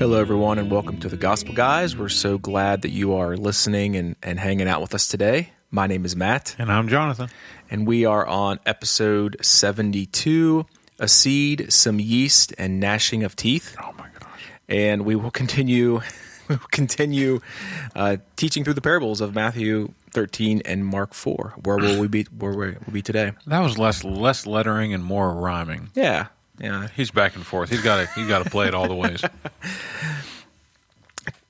Hello, everyone, and welcome to the Gospel Guys. We're so glad that you are listening and hanging out with us today. My name is Matt. And I'm Jonathan. And we are on episode 72, A Seed, Some Yeast, and Gnashing of Teeth. Oh, my gosh. And we will continue teaching through the parables of Matthew 13 and Mark 4. Where will we be today? That was less lettering and more rhyming. Yeah. He's back and forth. He's got to play it all the ways.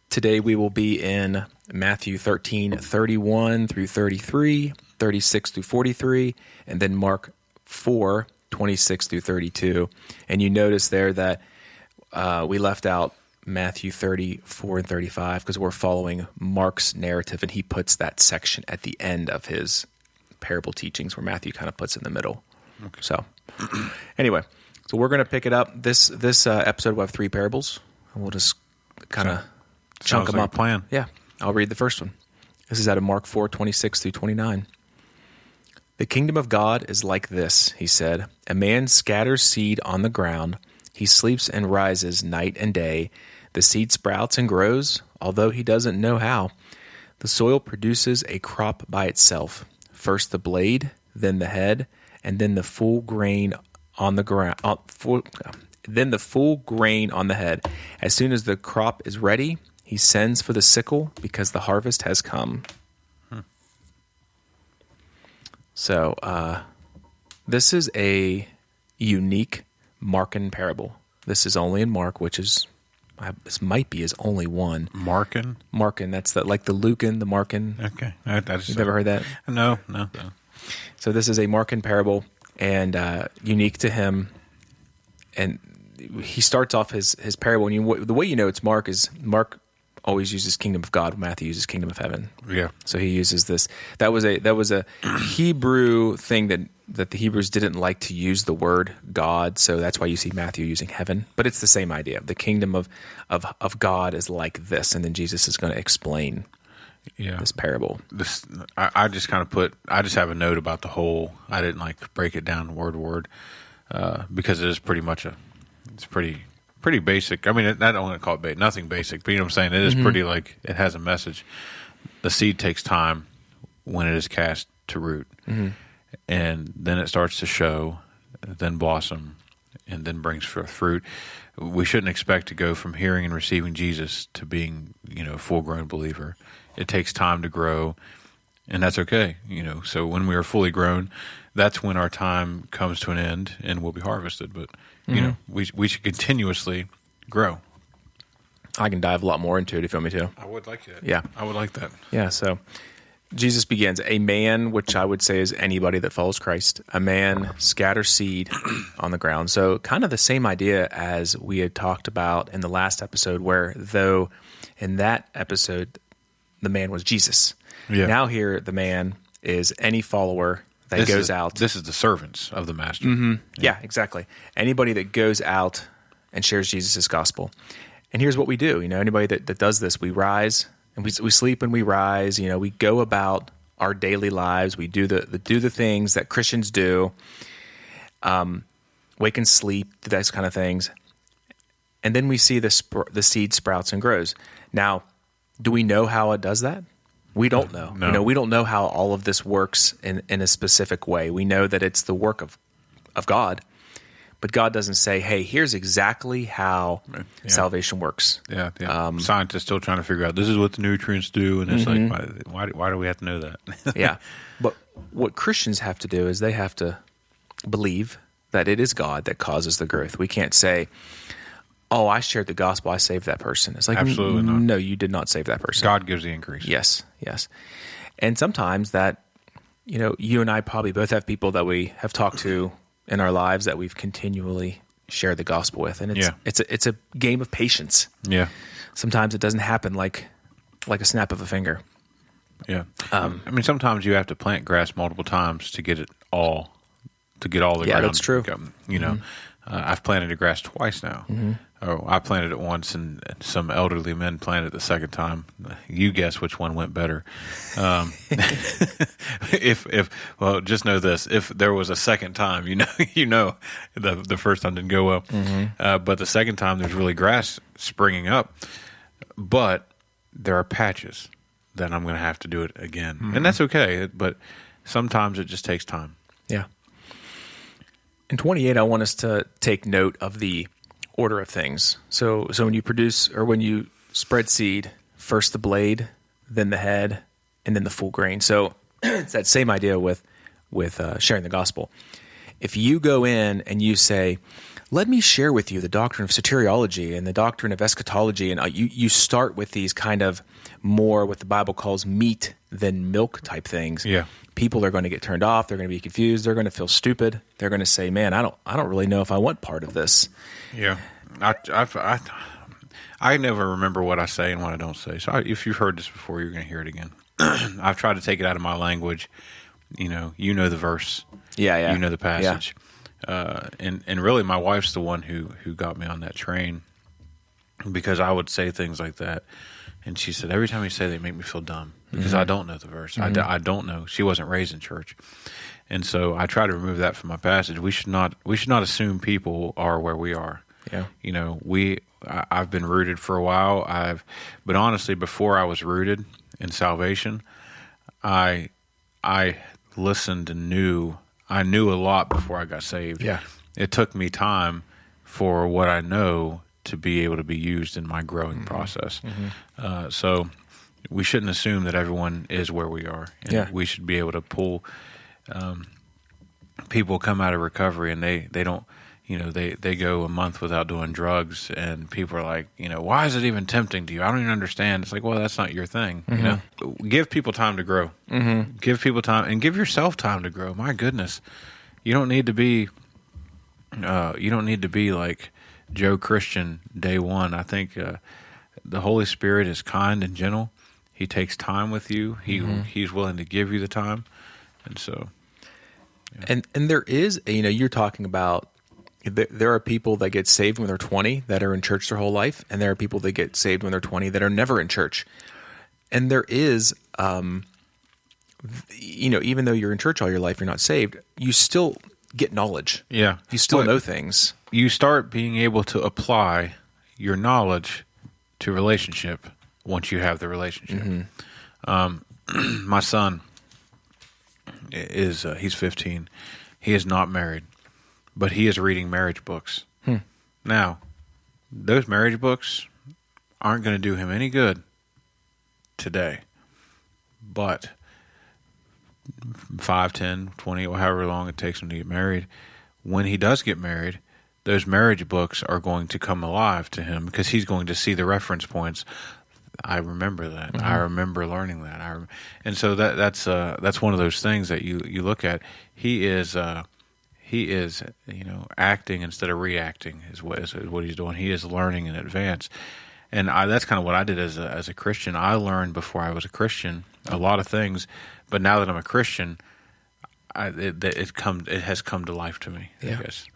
Today we will be in Matthew 13, 31 through 33, 36 through 43, and then Mark 4, 26 through 32. And you notice there that we left out Matthew 34 and 35 because we're following Mark's narrative, and he puts that section at the end of his parable teachings where Matthew kind of puts it in the middle. Okay. So anyway, so we're going to pick it up. This episode will have three parables, and we'll just kind of chunk them up. Plan. Yeah, I'll read the first one. This is out of Mark 4, 26 through 29. The kingdom of God is like this, he said. A man scatters seed on the ground. He sleeps and rises night and day. The seed sprouts and grows, although he doesn't know how. The soil produces a crop by itself. First the blade, then the head, and then the full grain on the ground. Then the full grain on the head. As soon as the crop is ready, he sends for the sickle because the harvest has come. So this is a unique Markan parable. This is only in Mark, which is this might be his only one. Markan? Markan. That's like the Lucan, the Markan. Okay. You've never heard that? No. So this is a Markan parable, and unique to him. And he starts off his parable, and the way you know it's Mark is Mark always uses kingdom of God. Matthew uses kingdom of heaven. Yeah. So he uses this. That was a Hebrew thing that the Hebrews didn't like to use the word God. So that's why you see Matthew using heaven. But it's the same idea. The kingdom of God is like this, and then Jesus is going to explain this parable. I just kind of I just have a note about the whole. I didn't break it down word to word because it is pretty much it's pretty basic. I mean, I don't want to call it nothing basic, but you know what I'm saying? It is pretty it has a message. The seed takes time when it is cast to root. Mm-hmm. And then it starts to show, then blossom, and then brings forth fruit. We shouldn't expect to go from hearing and receiving Jesus to being, a full-grown believer. It takes time to grow, and that's okay. So when we are fully grown, that's when our time comes to an end and we'll be harvested. But we should continuously grow. I can dive a lot more into it if you want me to. I would like that. Yeah. I would like that. Yeah, so Jesus begins, a man, which I would say is anybody that follows Christ, a man scatters seed on the ground. So kind of the same idea as we had talked about in the last episode, where though in that episode the man was Jesus. Yeah. Now here the man is any follower that goes out. This is the servants of the master. Mm-hmm. Yeah, exactly. Anybody that goes out and shares Jesus' gospel. And here's what we do. Anybody that does this, we rise and we sleep and we rise. We go about our daily lives. We do the things that Christians do. Wake and sleep, those kind of things. And then we see the seed sprouts and grows. Now, do we know how it does that? We don't know. No. We don't know how all of this works in a specific way. We know that it's the work of God, but God doesn't say, "Hey, here's exactly how salvation works." Yeah. Scientists still trying to figure out this is what the nutrients do, and it's why do we have to know that? Yeah, but what Christians have to do is they have to believe that it is God that causes the growth. We can't say, "Oh, I shared the gospel, I saved that person." It's like, absolutely not. No, you did not save that person. God gives the increase. Yes. And sometimes that, you and I probably both have people that we have talked to in our lives that we've continually shared the gospel with, and it's a game of patience. Yeah. Sometimes it doesn't happen like a snap of a finger. Yeah. Sometimes you have to plant grass multiple times to get all the ground. Yeah, that's true. I've planted the grass twice now. Mm-hmm. Oh, I planted it once, and some elderly men planted it the second time. You guess which one went better. Well, just know this: if there was a second time, the first time didn't go well. But the second time, there's really grass springing up, but there are patches that I'm going to have to do it again, and that's okay. But sometimes it just takes time. Yeah. In 28, I want us to take note of the order of things. So when you produce or when you spread seed, first the blade, then the head, and then the full grain. So it's that same idea with sharing the gospel. If you go in and you say, let me share with you the doctrine of soteriology and the doctrine of eschatology, and you start with these kind of more what the Bible calls meat than milk type things. Yeah. People are going to get turned off. They're going to be confused. They're going to feel stupid. They're going to say, "Man, I don't really know if I want part of this." Yeah, I never remember what I say and what I don't say. So if you've heard this before, you're going to hear it again. I've tried to take it out of my language. You know the verse. Yeah. You know the passage. Yeah. And really, my wife's the one who got me on that train, because I would say things like that. And she said, every time you say they make me feel dumb because I don't know the verse. I don't know. She wasn't raised in church. And so I try to remove that from my passage. We should not assume people are where we are. Yeah. I've been rooted for a while. But honestly, before I was rooted in salvation, I listened and knew a lot before I got saved. Yeah. It took me time for what I know to be able to be used in my growing process. So we shouldn't assume that everyone is where we are. And we should be able to pull people come out of recovery and they don't, they go a month without doing drugs, and people are like, why is it even tempting to you? I don't even understand. It's like, well, that's not your thing. Give people time to grow. Give people time, and give yourself time to grow. My goodness, you don't need to be like Joe Christian day one. I think the Holy Spirit is kind and gentle. He takes time with you. He's willing to give you the time, and so. Yeah. And there is, you're talking about. There are people that get saved when they're 20 that are in church their whole life, and there are people that get saved when they're 20 that are never in church. And there is, even though you're in church all your life, you're not saved. You still get knowledge. Yeah, you still know things. You start being able to apply your knowledge to relationship once you have the relationship. My son is he's 15. He is not married, but he is reading marriage books. Now, those marriage books aren't going to do him any good today, but 5, 10, 20, or however long it takes him to get married, when he does get married, those marriage books are going to come alive to him because he's going to see the reference points. I remember that. I remember learning that. And so that's one of those things that you look at. He is acting instead of reacting is what he's doing. He is learning in advance. And that's kind of what I did as a Christian. I learned before I was a Christian a lot of things, but now that I'm a Christian, it has come to life to me. I guess.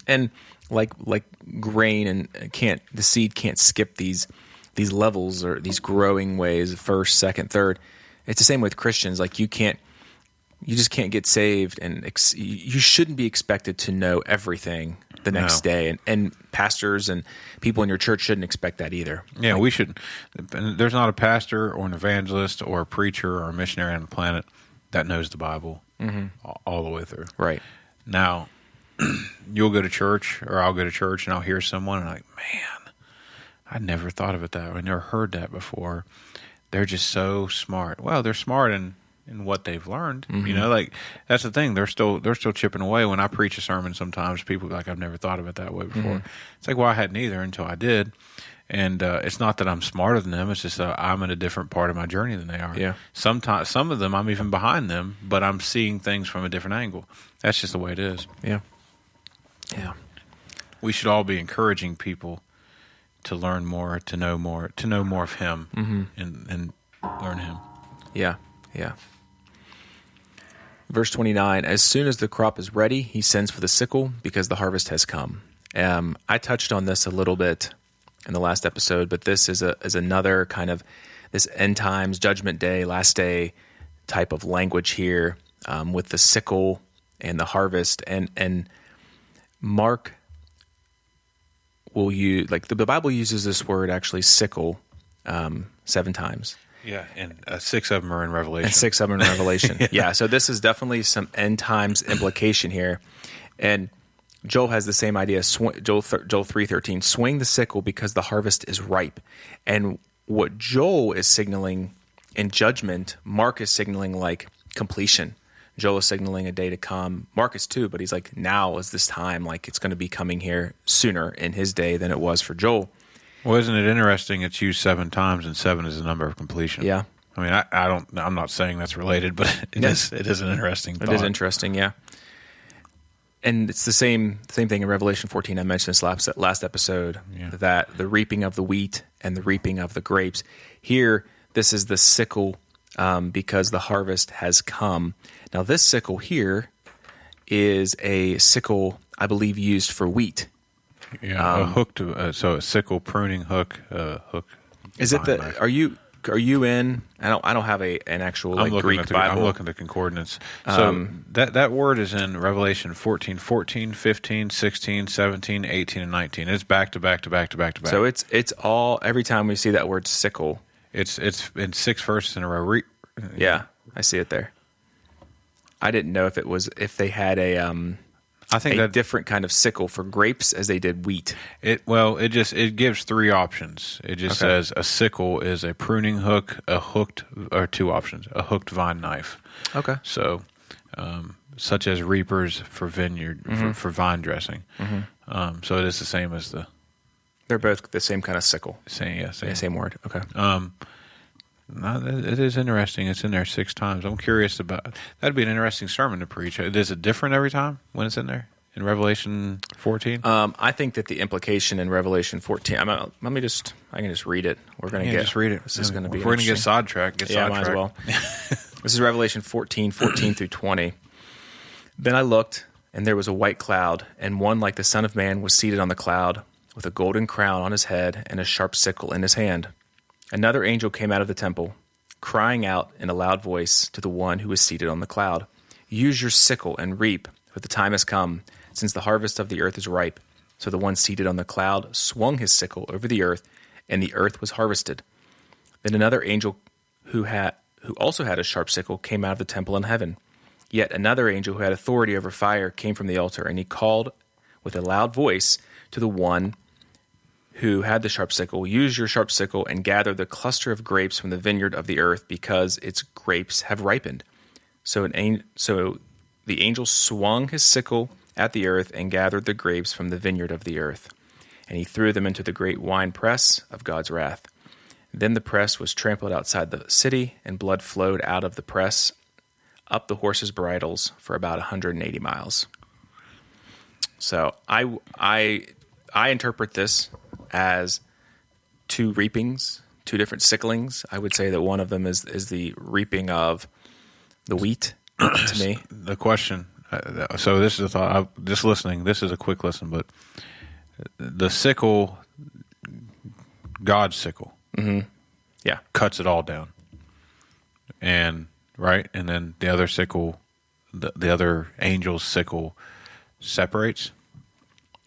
And like grain, and the seed can't skip these levels or these growing ways, first, second, third. It's the same with Christians. Like you just can't get saved, and you shouldn't be expected to know everything the next day. And pastors and people in your church shouldn't expect that either. Yeah, we shouldn't. There's not a pastor or an evangelist or a preacher or a missionary on the planet that knows the Bible all the way through. Right. Now, you'll go to church, or I'll go to church, and I'll hear someone, and I'm like, man, I never thought of it that way. I never heard that before. They're just so smart. Well, they're smart in what they've learned. Like that's the thing. They're still chipping away. When I preach a sermon, sometimes people be like, I've never thought of it that way before. It's like, well, I hadn't either until I did. And it's not that I'm smarter than them. It's just I'm in a different part of my journey than they are. Yeah. Sometimes some of them I'm even behind them, but I'm seeing things from a different angle. That's just the way it is. Yeah. Yeah. We should all be encouraging people to learn more, to know more of Him, and learn Him. Yeah. Yeah. Verse 29, as soon as the crop is ready, he sends for the sickle because the harvest has come. I touched on this a little bit in the last episode, but this is another kind of this end times, judgment day, last day type of language here, with the sickle and the harvest. And Mark will use, like the Bible uses this word actually, sickle, 7 times. Yeah, and 6 of them are in Revelation. And 6 of them in Revelation. Yeah, so this is definitely some end times implication here. And Joel has the same idea. Joel 3:13, swing the sickle because the harvest is ripe. And what Joel is signaling in judgment, Mark is signaling like completion. Joel is signaling a day to come. Marcus too, but he's like, now is this time, like it's going to be coming here sooner in his day than it was for Joel. Well, isn't it interesting? It's used 7 times, and 7 is the number of completion. Yeah. I mean, I'm not saying that's related, but it is an interesting thought. It is interesting, yeah. And it's the same thing in Revelation 14. I mentioned this last episode, that the reaping of the wheat and the reaping of the grapes. Here, this is the sickle, because the harvest has come. Now, this sickle here is a sickle, I believe, used for wheat. Yeah, a hook so a sickle, pruning hook, hook. Is it the? Are you in? I don't have an actual Greek Bible. I'm looking at the concordance. So that word is in Revelation 14, 15, 16, 17, 18, and 19. It's back to back to back to back to back. So it's all, every time we see that word sickle. It's in 6 verses in a row. Yeah, I see it there. I didn't know if they had I think a different kind of sickle for grapes as they did wheat. It gives 3 options. It just says a sickle is a pruning hook, or 2 options, a hooked vine knife. Okay. So, such as reapers for vineyard, for vine dressing. Mm-hmm. So it is the same as They're both the same kind of sickle. Same word. Okay. No, it is interesting. It's in there 6 times. I'm curious about. That'd be an interesting sermon to preach. Is it different every time when it's in there in Revelation 14? I think that the implication in Revelation 14. I can just read it. We're going to just read it. This is going to be. We're going to get sidetracked. Might as well. This is Revelation 14 through 20. Then I looked, and there was a white cloud, and one like the Son of Man was seated on the cloud, with a golden crown on his head and a sharp sickle in his hand. Another angel came out of the temple, crying out in a loud voice to the one who was seated on the cloud, "Use your sickle and reap, for the time has come, since the harvest of the earth is ripe." So the one seated on the cloud swung his sickle over the earth, and the earth was harvested. Then another angel who also had a sharp sickle came out of the temple in heaven. Yet another angel who had authority over fire came from the altar, and he called with a loud voice to the one who had the sharp sickle, "Use your sharp sickle and gather the cluster of grapes from the vineyard of the earth, because its grapes have ripened." So the angel swung his sickle at the earth and gathered the grapes from the vineyard of the earth, and he threw them into the great wine press of God's wrath. Then the press was trampled outside the city, and blood flowed out of the press up the horses' bridles for about 180 miles. So I interpret this as 2 reapings, 2 different sicklings. I would say that one of them is the reaping of the wheat, to me. The question, so this is a thought, just listening, this is a quick listen, but the sickle, God's sickle, cuts it all down. And, right? And then the other sickle, the other angel's sickle separates.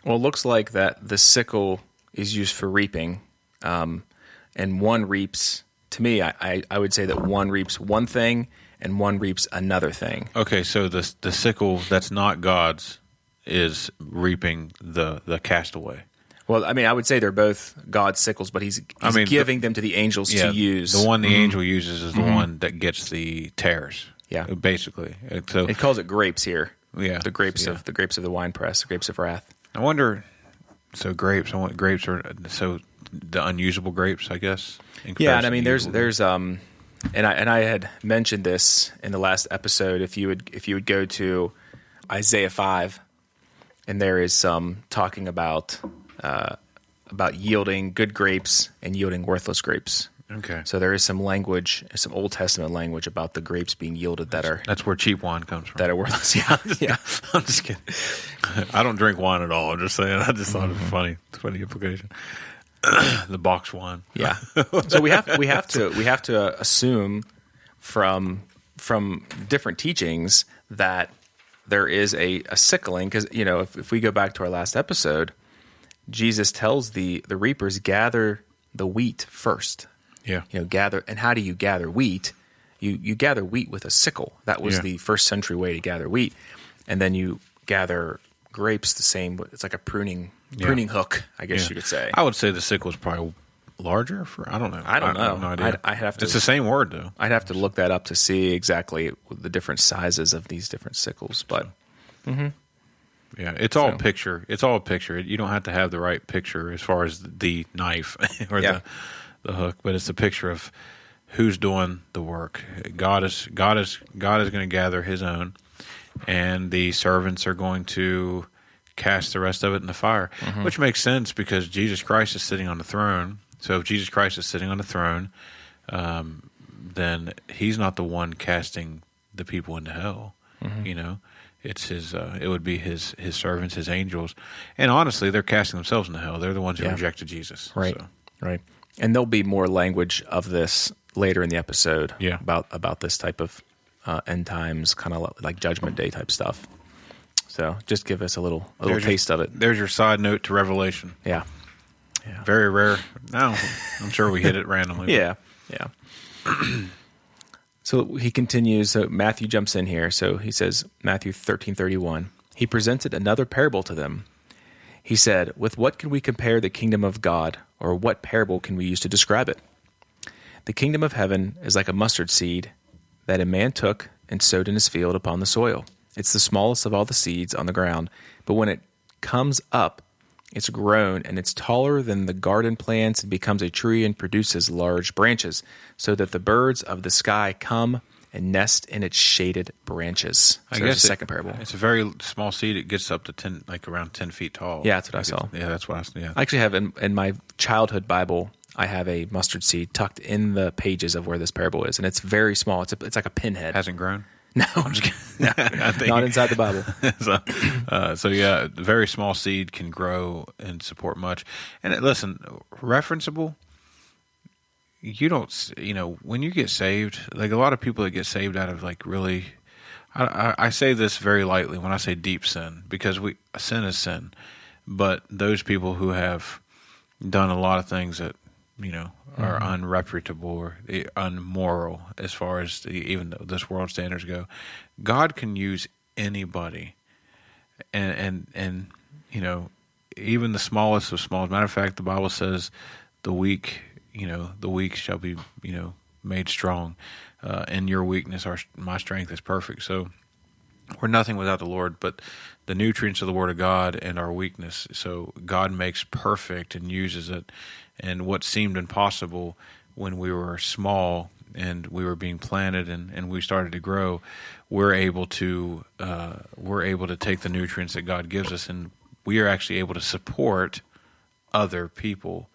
Well, it looks like that the sickle is used for reaping, and one reaps. To me, I would say that one reaps one thing and one reaps another thing. Okay, so the sickle that's not God's is reaping the castaway. Well, I mean, I would say they're both God's sickles, but he's giving them to the angels to use. The one the angel uses is the one that gets the tares. Yeah, basically. So it calls it grapes here. Yeah, the grapes of the wine press, the grapes of wrath. I wonder. So grapes. I want grapes are so the unusable grapes, I guess. Yeah, and I mean, there's and I had mentioned this in the last episode. If you would go to Isaiah 5, and there is some talking about yielding good grapes and yielding worthless grapes. Okay. So there is some language, some Old Testament language about the grapes being yielded That's where cheap wine comes from. that are worthless. Yeah, yeah. I'm just kidding. I don't drink wine at all. I'm just saying. I just thought it was funny. It's a funny implication. The box wine. Yeah. So we have to assume from different teachings that there is a sickling, because if we go back to our last episode, Jesus tells the reapers, gather the wheat first. Yeah. Gather. And how do you gather wheat? You gather wheat with a sickle. That was the first century way to gather wheat. And then you gather grapes the same. It's like a pruning hook, I guess you could say. I would say the sickle is probably larger. I don't know. I don't know. I have no idea. I have to. It's the same word though. I'd have to look that up to see exactly the different sizes of these different sickles. But yeah, it's all picture. It's all a picture. You don't have to have the right picture as far as the knife or the hook, but it's a picture of who's doing the work. God is going to gather His own, and the servants are going to cast the rest of it in the fire, which makes sense because Jesus Christ is sitting on the throne. So if Jesus Christ is sitting on the throne, then He's not the one casting the people into hell. It's His. It would be His servants, His angels, and honestly, they're casting themselves into hell. They're the ones who rejected Jesus. Right. So. Right. And there'll be more language of this later in the episode. Yeah. About this type of end times, kind of like Judgment Day type stuff. So just give us a little taste of it. There's your side note to Revelation. Yeah. Very rare. No, I'm sure we hit it randomly. Yeah. So he continues. So Matthew jumps in here. So he says, Matthew 13:31. He presented another parable to them. He said, "With what can we compare the kingdom of God, or what parable can we use to describe it? The kingdom of heaven is like a mustard seed that a man took and sowed in his field upon the soil. It's the smallest of all the seeds on the ground, but when it comes up, it's grown, and it's taller than the garden plants and becomes a tree and produces large branches, so that the birds of the sky come and nest in its shaded branches." So I there's guess a second parable. It's a very small seed. It gets up to 10, like around 10 feet tall. Yeah, that's what I saw. Yeah, that's what I saw. Yeah. I actually have in my childhood Bible, I have a mustard seed tucked in the pages of where this parable is, and it's very small. It's like a pinhead. Hasn't grown? No, I'm just kidding. No, not inside the Bible. So yeah, a very small seed can grow and support much. And listen, referenceable. You don't, when you get saved, like a lot of people that get saved out of like really, I say this very lightly when I say deep sin, because sin is sin, but those people who have done a lot of things that are unreputable or unmoral as far as even this world standards go, God can use anybody, and even the smallest of small. As a matter of fact, the Bible says the weak shall be made strong. In your weakness, my strength is perfect. So we're nothing without the Lord, but the nutrients of the Word of God and our weakness. So God makes perfect and uses it. And what seemed impossible when we were small and we were being planted and we started to grow, we're able to take the nutrients that God gives us, and we are actually able to support other people,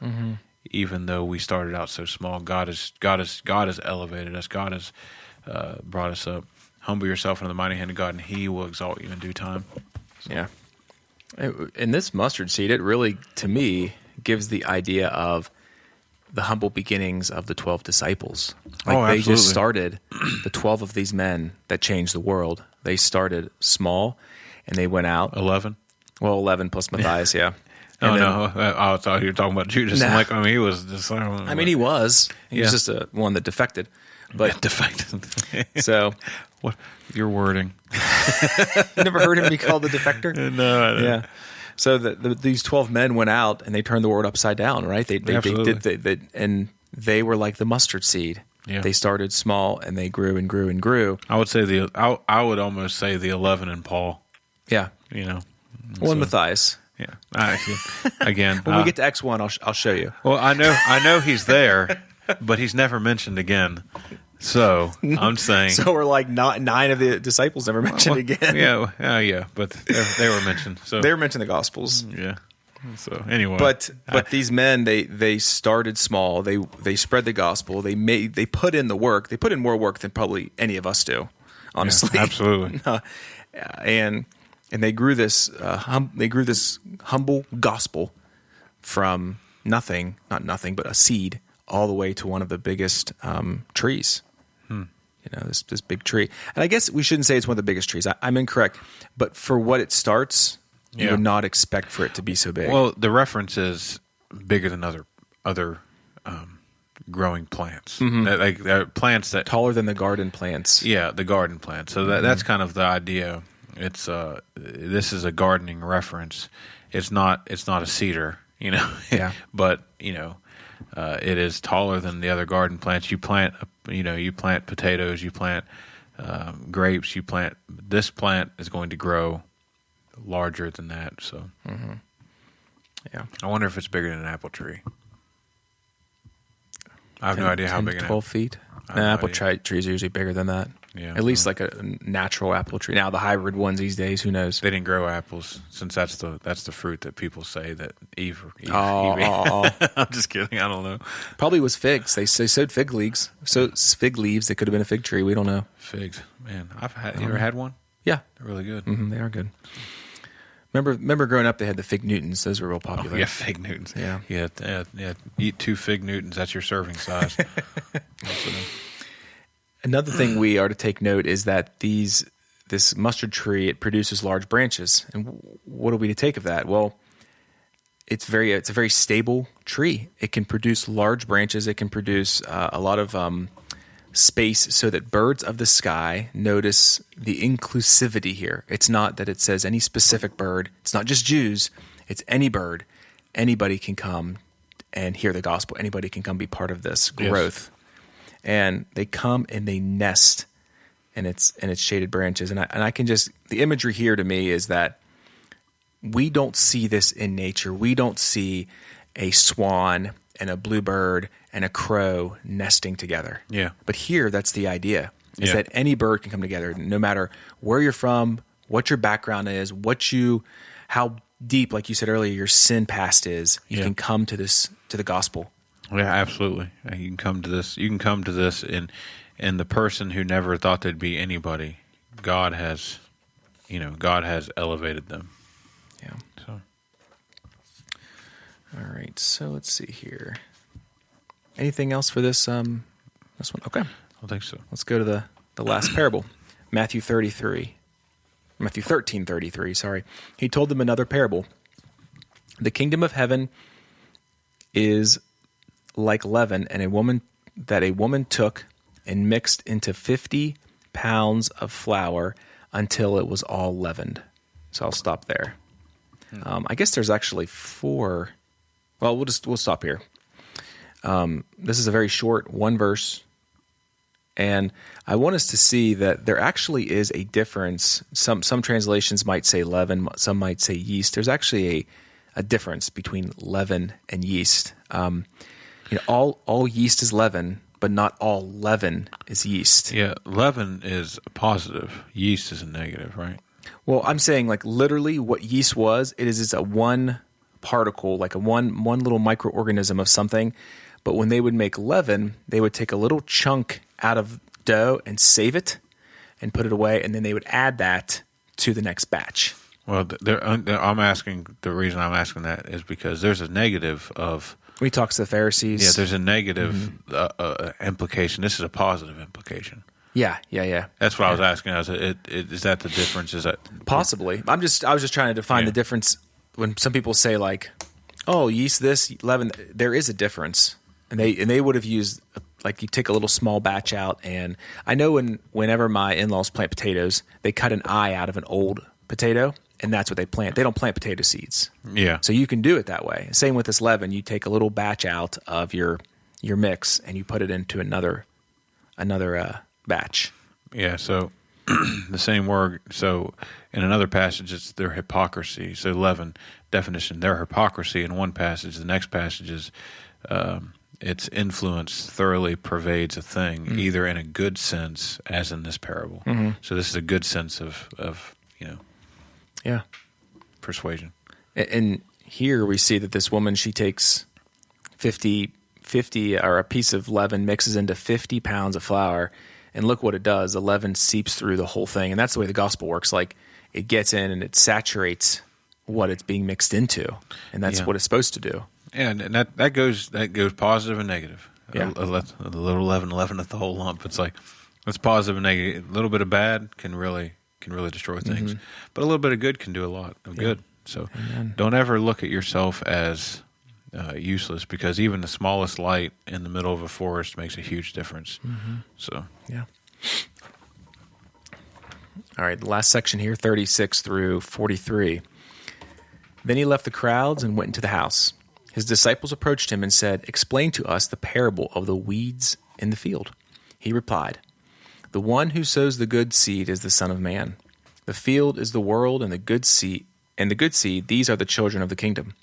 even though we started out so small. God has elevated us. God has brought us up. Humble yourself under the mighty hand of God, and He will exalt you in due time. So. Yeah. In this mustard seed, it really, to me, gives the idea of the humble beginnings of the 12 disciples. They just started, the 12 of these men that changed the world. They started small, and they went out. 11? Well, 11 plus Matthias, yeah. No. I thought you were talking about Judas. Nah. He was just. He was. He was just one that defected. But defected. So, what your wording? You never heard him be called the defector? No, I don't. Yeah. So these 12 men went out and they turned the world upside down, right? They did, and they were like the mustard seed. Yeah. They started small and they grew and grew and grew. I would say I would almost say the 11 in Paul. Yeah. One Matthias. Yeah. Again, when we get to X1, I'll show you. Well, I know he's there, but he's never mentioned again. So I'm saying. So we're like not 9 of the disciples never mentioned again. Yeah, but they were mentioned. So they were mentioned in the Gospels. Yeah. So anyway, But these men, they started small. They spread the gospel. They put in the work. They put in more work than probably any of us do, honestly. Yeah, absolutely. And they grew this humble gospel from nothing, not nothing, but a seed, all the way to one of the biggest trees. This big tree. And I guess we shouldn't say it's one of the biggest trees. I'm incorrect. But for what it starts, you would not expect for it to be so big. Well, the reference is bigger than other growing plants. Like plants that taller than the garden plants. Yeah, the garden plants. So that's kind of the idea. It's this is a gardening reference. It's not a cedar, Yeah. But it is taller than the other garden plants. You plant potatoes, you plant grapes, this plant is going to grow larger than that. So, Yeah, I wonder if it's bigger than an apple tree. I have no idea how big 12 feet. Apple trees are usually bigger than that. Yeah, at least like a natural apple tree. Now the hybrid ones these days, who knows? They didn't grow apples, since that's the fruit that people say that Eve. Oh. I'm just kidding. I don't know. Probably was figs. They sowed fig leaves. So fig leaves. They could have been a fig tree. We don't know. Figs, man. You ever had one? Yeah, They're really good. They are good. Remember growing up, they had the fig Newtons. Those were real popular. Oh, yeah, fig Newtons. Yeah. Eat 2 fig Newtons. That's your serving size. Another thing we are to take note is that this mustard tree, it produces large branches. And what are we to take of that? Well, it's a very stable tree. It can produce large branches. It can produce a lot of space so that birds of the sky notice the inclusivity here. It's not that it says any specific bird. It's not just Jews. It's any bird. Anybody can come and hear the gospel. Anybody can come be part of this growth. Yes. And they come and they nest in its shaded branches. And I can the imagery here to me is that we don't see this in nature. We don't see a swan and a bluebird and a crow nesting together. Yeah. But here, that's the idea, is that any bird can come together, no matter where you're from, what your background is, how deep, like you said earlier, your sin past is. You can come to the gospel. Yeah, absolutely. You can come to this. You can come to this in the person who never thought they'd be anybody. God has elevated them. Yeah. So. All right. So let's see here. Anything else for this one? Okay. I think so. Let's go to the last parable, Matthew 13:33. Sorry. He told them another parable. The kingdom of heaven is like leaven, and a woman took and mixed into 50 pounds of flour until it was all leavened. So I'll stop there. I guess there's actually 4. Well, we'll stop here. This is a very short one verse, and I want us to see that there actually is a difference. Some translations might say leaven, some might say yeast. There's actually a difference between leaven and yeast. All yeast is leaven, but not all leaven is yeast. Yeah, leaven is a positive. Yeast is a negative, right? Well, I'm saying like literally what yeast was, it's a one particle, like a one little microorganism of something. But when they would make leaven, they would take a little chunk out of dough and save it and put it away, and then they would add that to the next batch. Well, I'm asking, the reason I'm asking that is because there's a negative of... When he talks to the Pharisees. Yeah, there's a negative implication. This is a positive implication. Yeah. That's what I was asking. Is that the difference? Is that possibly? I was just trying to define the difference. When some people say like, "Oh, yeast this, leaven," there is a difference, and they would have used like you take a little small batch out. And I know whenever my in-laws plant potatoes, they cut an eye out of an old potato, and that's what they plant. They don't plant potato seeds. Yeah. So you can do it that way. Same with this leaven. You take a little batch out of your mix and you put it into another batch. Yeah. So the same word. So in another passage, it's their hypocrisy. So leaven definition, their hypocrisy in one passage. The next passage is its influence thoroughly pervades a thing, either in a good sense, as in this parable. Mm-hmm. So this is a good sense of yeah, persuasion. And here we see that this woman, she takes 50 or a piece of leaven, mixes into 50 pounds of flour, and look what it does. The leaven seeps through the whole thing, and that's the way the gospel works. Like, it gets in and it saturates what it's being mixed into, and that's what it's supposed to do. Yeah, and that goes positive and negative. Yeah. A little leaveneth the whole lump. It's like, it's positive and negative. A little bit of bad can really destroy things, but a little bit of good can do a lot of good. So don't ever look at yourself as useless, because even the smallest light in the middle of a forest makes a huge difference. So yeah. All right, the last section here, 36 through 43. Then he left the crowds and went into the house. His disciples approached him and said, "Explain to us the parable of the weeds in the field." He replied, "The one who sows the good seed is the Son of Man. The field is the world, and the good seed, these are the children of the kingdom.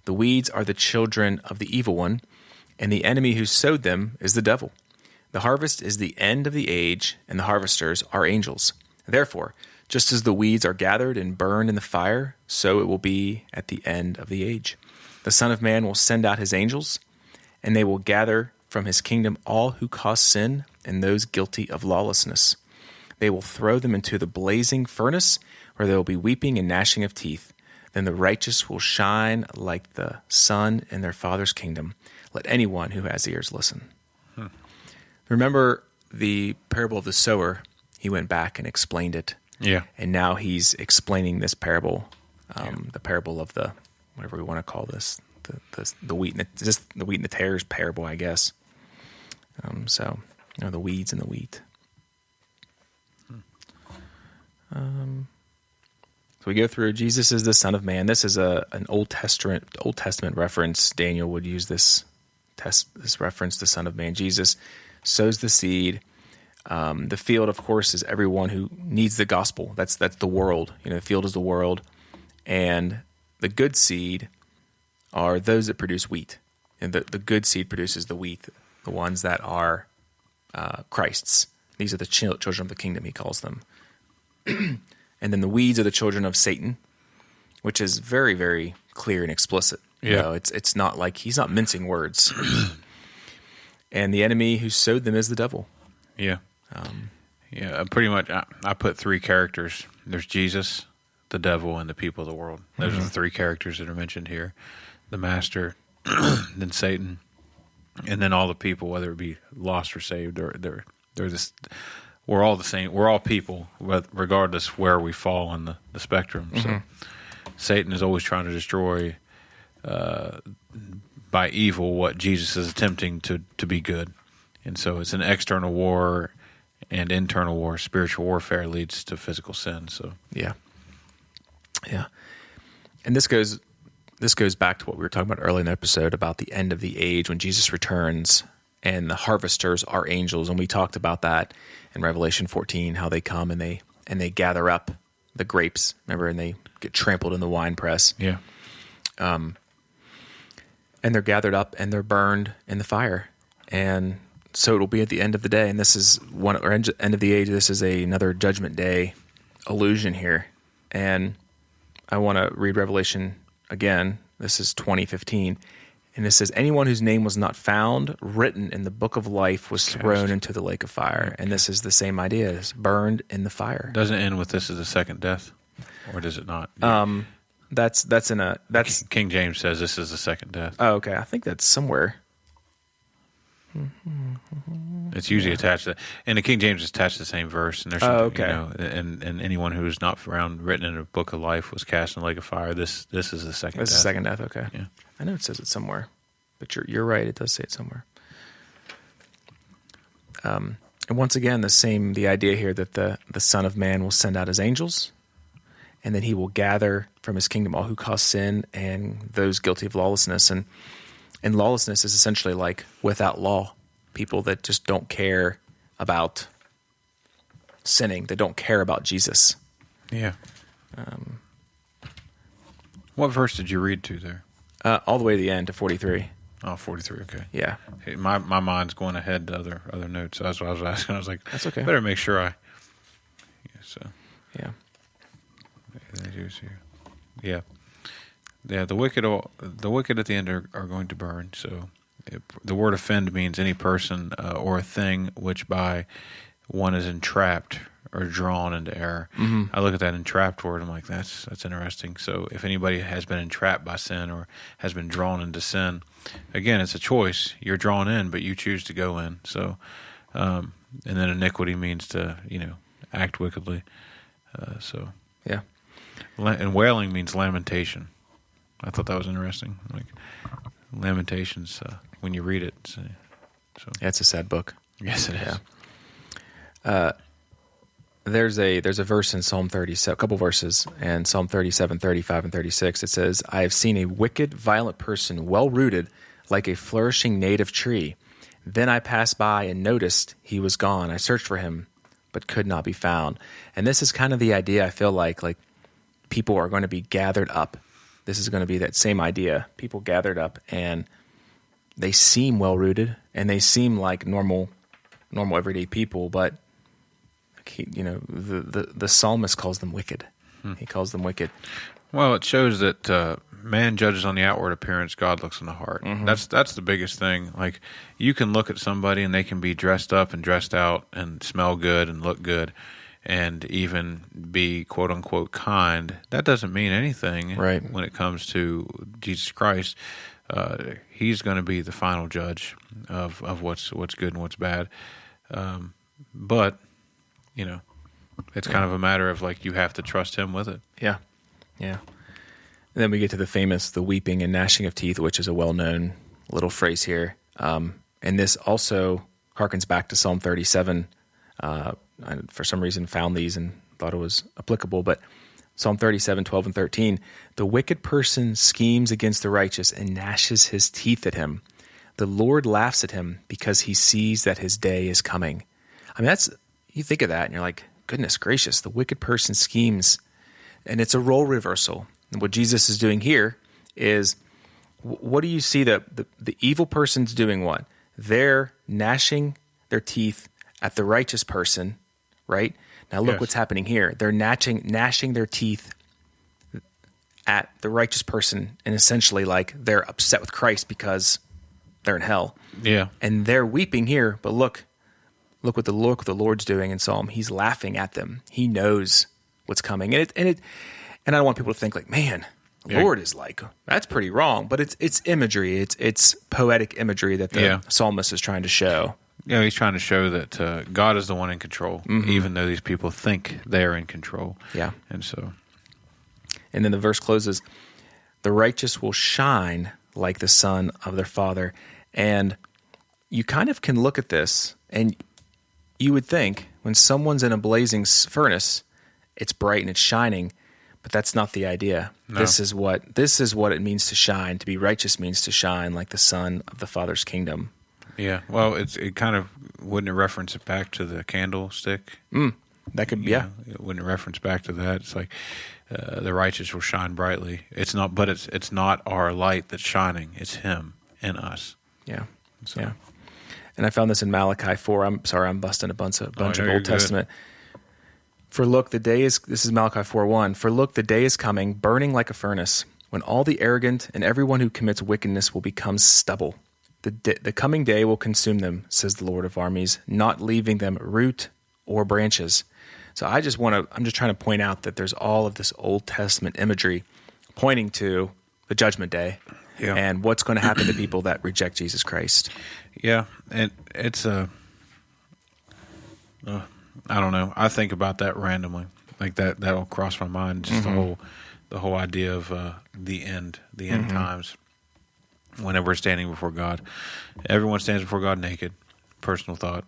The weeds are the children of the evil one, and the enemy who sowed them is the devil. The harvest is the end of the age, and the harvesters are angels. Therefore, just as the weeds are gathered and burned in the fire, so it will be at the end of the age. The Son of Man will send out his angels, and they will gather from his kingdom all who cause sin and those guilty of lawlessness. They will throw them into the blazing furnace, where there will be weeping and gnashing of teeth. Then the righteous will shine like the sun in their Father's kingdom. Let anyone who has ears listen." Remember the parable of the sower? He went back and explained it. yeah, And now he's explaining this parable, the parable of the, whatever we want to call this, the wheat and the wheat and the tares parable, I guess. So, the weeds and the wheat. So we go through. Jesus is the Son of Man. This is an Old Testament reference. Daniel would use this reference, the Son of Man. Jesus sows the seed. The field, of course, is everyone who needs the gospel. That's the world. The field is the world, and the good seed are those that produce wheat. And the good seed produces the wheat, the ones that are Christ's. These are the children of the kingdom, he calls them. And then the weeds are the children of Satan, which is very, very clear and explicit. Yeah. It's not like he's not mincing words. And the enemy who sowed them is the devil. yeah, pretty much. I put three characters. There's Jesus, the devil, and the people of the world. Those are the three characters that are mentioned here. The master, then Satan, and then all the people, whether it be lost or saved, or they're this. We're all the same. We're all people, regardless where we fall on the spectrum. So Satan is always trying to destroy by evil what Jesus is attempting to be good. And so it's an external war and internal war. Spiritual warfare leads to physical sin. So Yeah. And this goes back to what we were talking about earlier in the episode about the end of the age when Jesus returns and the harvesters are angels. And we talked about that in Revelation 14, how they come and they gather up the grapes, remember, and they get trampled in the winepress. yeah, And they're gathered up and they're burned in the fire. And so it'll be at the end of the day. And this is end of the age. This is another judgment day allusion here. And I want to read Revelation again. This is 20:15. And it says, "Anyone whose name was not found written in the book of life was thrown into the lake of fire." And this is the same idea, is burned in the fire. Doesn't end with this as a second death, or does it not? That's King James says this is the second death. Oh, okay. I think that's somewhere. It's usually attached to, and the King James is attached to the same verse. And there's okay. And anyone who is not found written in the book of life was cast in the lake of fire. This is the second. This death. is the second death. Okay. Yeah. I know it says it somewhere, but you're right. It does say it somewhere. And once again, the idea here that the Son of Man will send out his angels, and that he will gather from his kingdom all who cause sin and those guilty of lawlessness. And lawlessness is essentially like without law, people that just don't care about sinning, that don't care about Jesus. Yeah. What verse did you read to there? All the way to the end, to 43. Oh, 43, okay. Yeah. Hey, my mind's going ahead to other notes. That's what I was asking. I was like, That's okay. Better make sure I... Yeah, so... Yeah. Yeah. Yeah, the wicked at the end are going to burn. So the word offend means any person or a thing which by one is entrapped or drawn into error. Mm-hmm. I look at that entrapped word, I'm like, that's interesting. So if anybody has been entrapped by sin or has been drawn into sin, again, it's a choice. You're drawn in, but you choose to go in. So, and then iniquity means to, act wickedly. Yeah. And wailing means lamentation. I thought that was interesting. Like Lamentations, when you read it. So. Yeah, it's a sad book. Yes, it is. Yeah. There's a verse in Psalm 37, a couple verses, and Psalm 37, 35, and 36. It says, I have seen a wicked, violent person well-rooted like a flourishing native tree. Then I passed by and noticed he was gone. I searched for him, but could not be found. And this is kind of the idea, I feel like people are going to be gathered up. This is going to be that same idea. People gathered up, and they seem well-rooted, and they seem like normal everyday people, but the psalmist calls them wicked. He calls them wicked. Well, it shows that man judges on the outward appearance, God looks on the heart. Mm-hmm. That's the biggest thing. Like, you can look at somebody and they can be dressed up and dressed out and smell good and look good and even be quote unquote kind. That doesn't mean anything, right, when it comes to Jesus Christ. He's going to be the final judge of what's good and what's bad. But it's kind of a matter of you have to trust him with it. Yeah. Yeah. And then we get to the weeping and gnashing of teeth, which is a well-known little phrase here. And this also harkens back to Psalm 37. I, for some reason, found these and thought it was applicable. But Psalm 37, 12 and 13, the wicked person schemes against the righteous and gnashes his teeth at him. The Lord laughs at him because he sees that his day is coming. I mean, you think of that and you're like, goodness gracious, the wicked person schemes. And it's a role reversal. And what Jesus is doing here is, what do you see the evil person's doing? What? They're gnashing their teeth at the righteous person, right? Now look what's happening here. They're gnashing their teeth at the righteous person, and essentially they're upset with Christ because they're in hell. Yeah. And they're weeping here, but look what the Lord's doing in Psalm. He's laughing at them. He knows what's coming. And I don't want people to think man, the Lord is that's pretty wrong. But it's imagery. It's poetic imagery that the psalmist is trying to show. Yeah, he's trying to show that God is the one in control, even though these people think they're in control. Yeah. And then the verse closes, the righteous will shine like the son of their father. And you kind of can look at this, and you would think when someone's in a blazing furnace, it's bright and it's shining, but that's not the idea. No. This is what it means to shine. To be righteous means to shine like the son of the Father's kingdom. Yeah. Well, it kind of wouldn't it reference it back to the candlestick? That could, It wouldn't reference back to that. It's the righteous will shine brightly. It's not, but it's not our light that's shining. It's Him in us. Yeah. Yeah. And I found this in Malachi 4. I'm sorry, I'm busting a bunch of Old Testament. For look, this is Malachi 4:1. For look, the day is coming, burning like a furnace, when all the arrogant and everyone who commits wickedness will become stubble. The coming day will consume them, says the Lord of armies, not leaving them root or branches. So I'm just trying to point out that there's all of this Old Testament imagery pointing to the judgment day and what's going to happen to people that reject Jesus Christ. Yeah, and it's I don't know. I think about that randomly, that'll cross my mind. Just the whole idea of the end times. Whenever we're standing before God, everyone stands before God naked. Personal thought.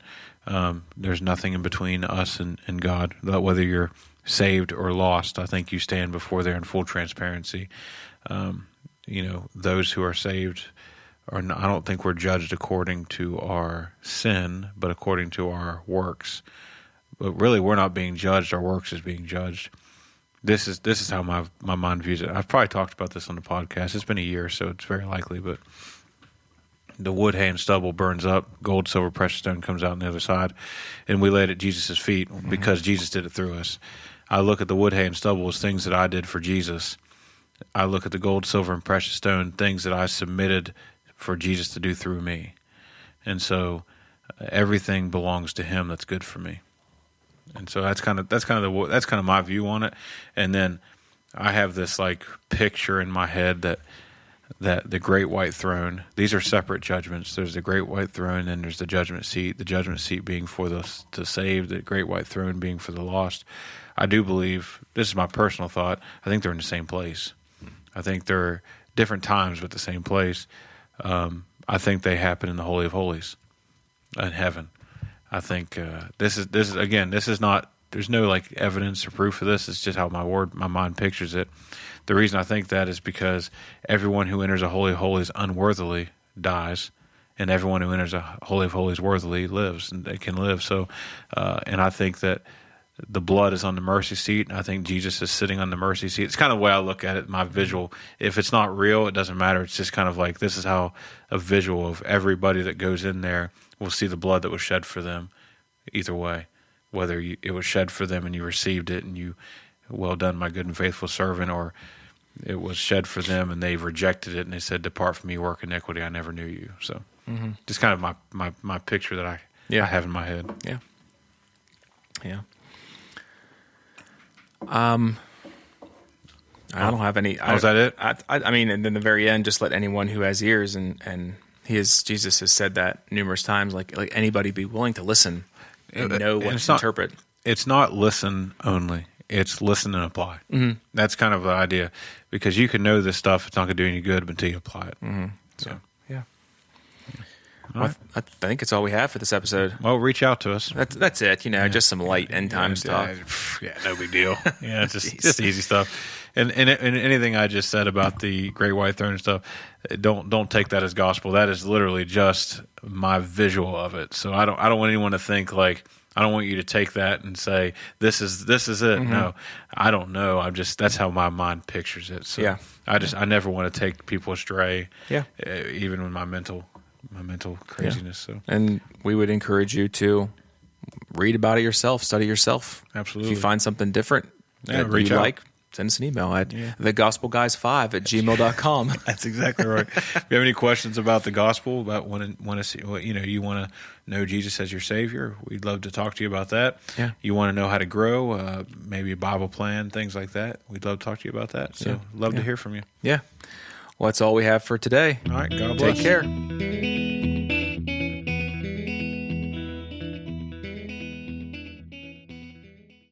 There's nothing in between us and God. Whether you're saved or lost, I think you stand before there in full transparency. Those who are saved I don't think we're judged according to our sin, but according to our works. But really, we're not being judged. Our works is being judged. This is how my mind views it. I've probably talked about this on the podcast. It's been a year, so it's very likely. But the wood, hay, and stubble burns up. Gold, silver, precious stone comes out on the other side. And we lay it at Jesus' feet because Jesus did it through us. I look at the wood, hay, and stubble as things that I did for Jesus. I look at the gold, silver, and precious stone, things that I submitted for Jesus to do through me. And so everything belongs to him that's good for me. And so that's kind of my view on it. And then I have this like picture in my head that the great white throne, these are separate judgments. There's the great white throne, and there's the judgment seat being for the saved, the great white throne being for the lost. I do believe, this is my personal thought, I think they're in the same place. I think they're different times but the same place. I think they happen in the Holy of Holies in heaven. I think this is not, there's no like evidence or proof of this. It's just how my mind pictures it. The reason I think that is because everyone who enters a Holy of Holies unworthily dies, and everyone who enters a Holy of Holies worthily lives, and they can live. So, and I think that the blood is on the mercy seat, and I think Jesus is sitting on the mercy seat. It's kind of the way I look at it, my visual. If it's not real, it doesn't matter. It's just kind of like, this is how a visual of everybody that goes in there will see the blood that was shed for them either way. Whether it was shed for them and you received it and you, well done, my good and faithful servant, or it was shed for them and they rejected it and they said, depart from me, work iniquity, I never knew you. So just kind of my picture that I have in my head. Yeah. Yeah. I don't have any. Was that it? I mean, and then the very end, just let anyone who has ears, and Jesus has said that numerous times, like anybody be willing to listen and know what to interpret. It's not listen only. It's listen and apply. Mm-hmm. That's kind of the idea, because you can know this stuff. It's not going to do any good until you apply it. Mm-hmm. So yeah. Well, I think it's all we have for this episode. Well, reach out to us. That's it. Just some light end time stuff. Yeah, no big deal. Yeah, it's just easy stuff. And anything I just said about the Great White Throne and stuff, don't take that as gospel. That is literally just my visual of it. So I don't want anyone to think like, I don't want you to take that and say this is it. Mm-hmm. No, I don't know. That's how my mind pictures it. So yeah. I never want to take people astray. Yeah. Even with my mental craziness. Yeah. So, and we would encourage you to read about it yourself, study yourself. Absolutely. If you find something different that you like, send us an email at thegospelguys5@gmail.com. That's exactly right. If you have any questions about the gospel, about want to see, you want to know Jesus as your Savior, we'd love to talk to you about that. Yeah. You want to know how to grow, maybe a Bible plan, things like that. We'd love to talk to you about that. So love to hear from you. Yeah. Well, that's all we have for today. All right. God bless. Take care.